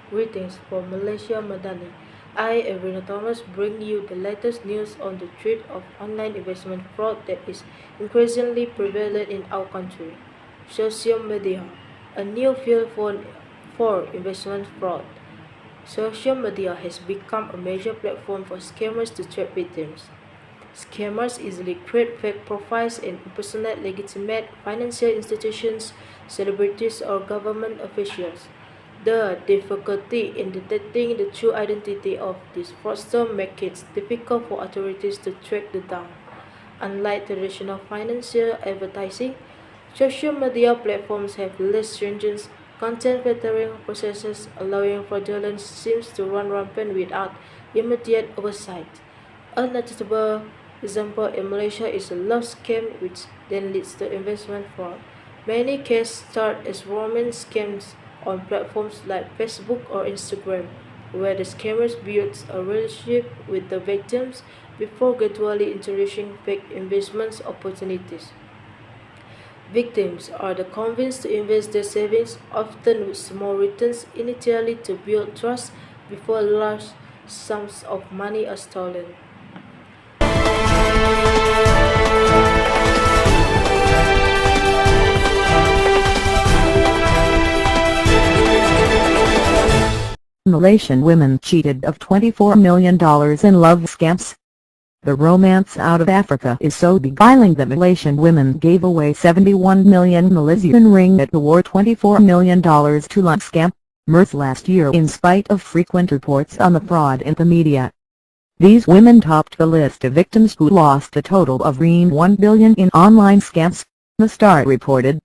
Greetings from Malaysia, Madani. I, Ervina bring you the latest news on the threat of online investment fraud that is increasingly prevalent in our country. Social media, a new field for investment fraud. Social media has become a major platform for scammers to trap victims. Scammers easily create fake profiles and impersonate legitimate financial institutions, celebrities, or government officials. The difficulty in detecting the true identity of these fraudsters makes it difficult for authorities to track them down. Unlike traditional financial advertising, social media platforms have less stringent content filtering processes, allowing fraudulent schemes to run rampant without immediate oversight. A notable example in Malaysia is a love scam which then leads to investment fraud. Many cases start as romance scams on platforms like Facebook or Instagram, where the scammers build a relationship with the victims before gradually introducing fake investment opportunities. Victims are the convinced to invest their savings, often with small returns initially to build trust before large sums of money are stolen. Malaysian women cheated of $24 million in love scams. The romance out of Africa is so beguiling that Malaysian women gave away 71 million Malaysian ringgit or $24 million to love scam, mirth last year in spite of frequent reports on the fraud in the media. These women topped the list of victims who lost a total of $1 billion in online scams, the Star reported.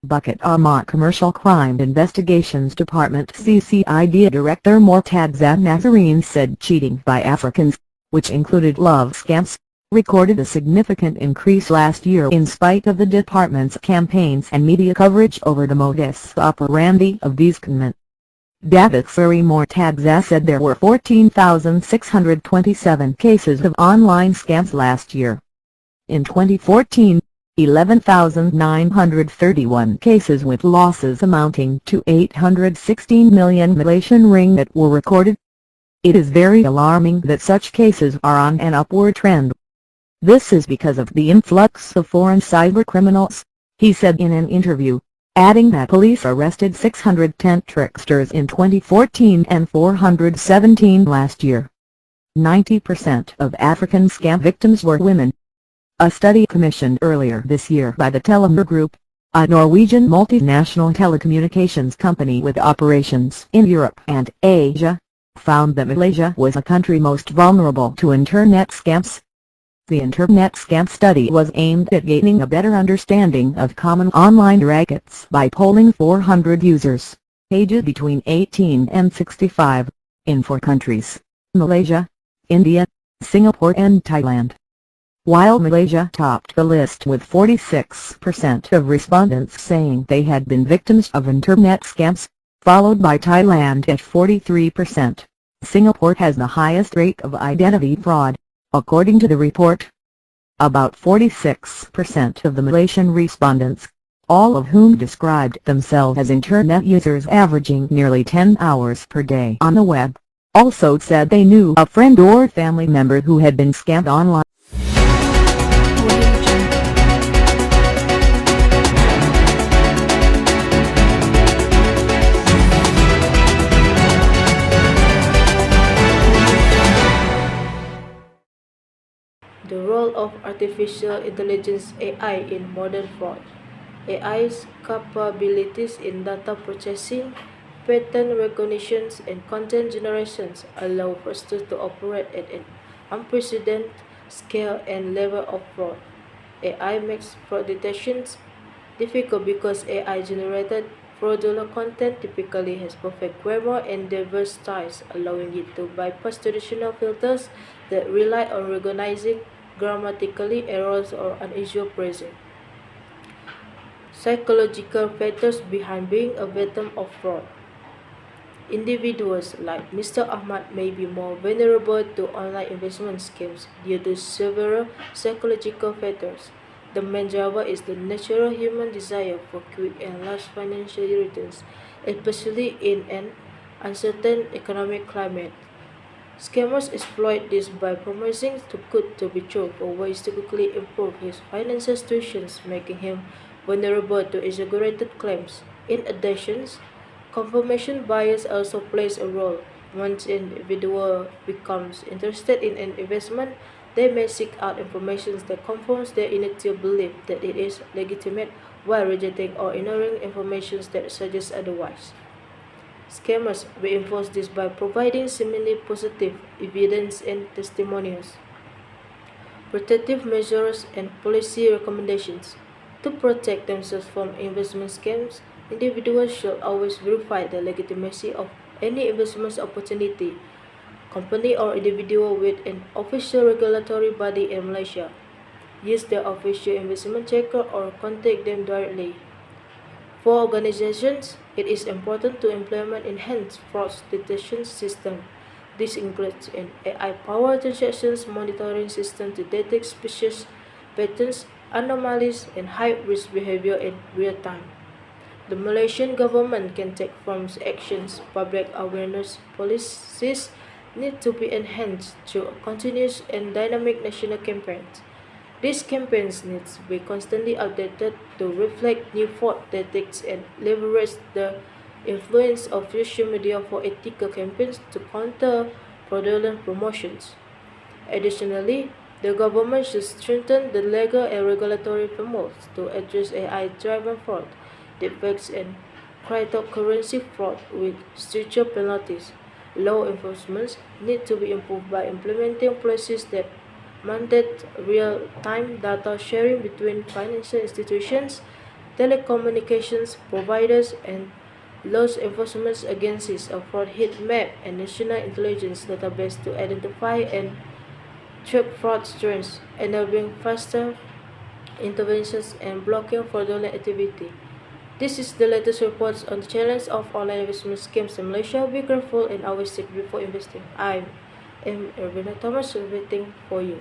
Bukit Amat Commercial Crime Investigations Department CCID Director Mortadza Nazarene said cheating by Africans, which included love scams, recorded a significant increase last year in spite of the department's campaigns and media coverage over the modus operandi of these conmen. Davidsuri Mortadza said there were 14,627 cases of online scams last year. In 2014, 11,931 cases with losses amounting to 816 million Malaysian ringgit were recorded. It is very alarming that such cases are on an upward trend. This is because of the influx of foreign cybercriminals, he said in an interview, adding that police arrested 610 tricksters in 2014 and 417 last year. 90% of African scam victims were women. A study commissioned earlier this year by the Telenor Group, a Norwegian multinational telecommunications company with operations in Europe and Asia, found that Malaysia was the country most vulnerable to internet scams. The Internet Scam Study was aimed at gaining a better understanding of common online rackets by polling 400 users, aged between 18 and 65, in 4 countries: Malaysia, India, Singapore and Thailand. While Malaysia topped the list with 46% of respondents saying they had been victims of internet scams, followed by Thailand at 43%. Singapore has the highest rate of identity fraud, according to the report. About 46% of the Malaysian respondents, all of whom described themselves as internet users averaging nearly 10 hours per day on the web, also said they knew a friend or family member who had been scammed online. The role of artificial intelligence (AI) in modern fraud. AI's capabilities in data processing, pattern recognition, and content generation allow fraudsters to operate at an unprecedented scale and level of fraud. AI makes fraud detection difficult because AI-generated fraudulent content typically has perfect grammar and diverse styles, allowing it to bypass traditional filters that rely on recognizing grammatically errors or unusual phrasing. Psychological factors behind being a victim of fraud. Individuals like Mr. Ahmad may be more vulnerable to online investment schemes due to several psychological factors. The main driver is the natural human desire for quick and large financial returns, especially in an uncertain economic climate. Scammers exploit this by promising too good to be true or ways to quickly improve his financial situations, making him vulnerable to exaggerated claims. In addition, confirmation bias also plays a role. Once an individual becomes interested in an investment, they may seek out information that confirms their initial belief that it is legitimate while rejecting or ignoring information that suggests otherwise. Scammers reinforce this by providing seemingly positive evidence and testimonials, protective measures, and policy recommendations. To protect themselves from investment scams, individuals should always verify the legitimacy of any investment opportunity, company or individual with an official regulatory body in Malaysia. Use their official investment checker or contact them directly. For organizations, it is important to implement enhanced fraud detection system. This includes an AI-powered transactions monitoring system to detect suspicious patterns, anomalies, and high-risk behavior in real time. The Malaysian government can take firm actions. Public awareness policies need to be enhanced through continuous and dynamic national campaigns. These campaigns need to be constantly updated to reflect new fraud tactics and leverage the influence of social media for ethical campaigns to counter fraudulent promotions. Additionally, the government should strengthen the legal and regulatory frameworks to address AI-driven fraud, deepfakes, and cryptocurrency fraud with stricter penalties. Law enforcement need to be improved by implementing policies that mandate real-time data sharing between financial institutions, telecommunications providers, and law enforcement agencies, a fraud heat map, and national intelligence database to identify and track fraud trends, enabling faster interventions and blocking fraudulent activity. This is the latest reports on the challenge of online investment schemes in Malaysia. Be careful and always check before investing. I am Ervina Thomas, waiting for you.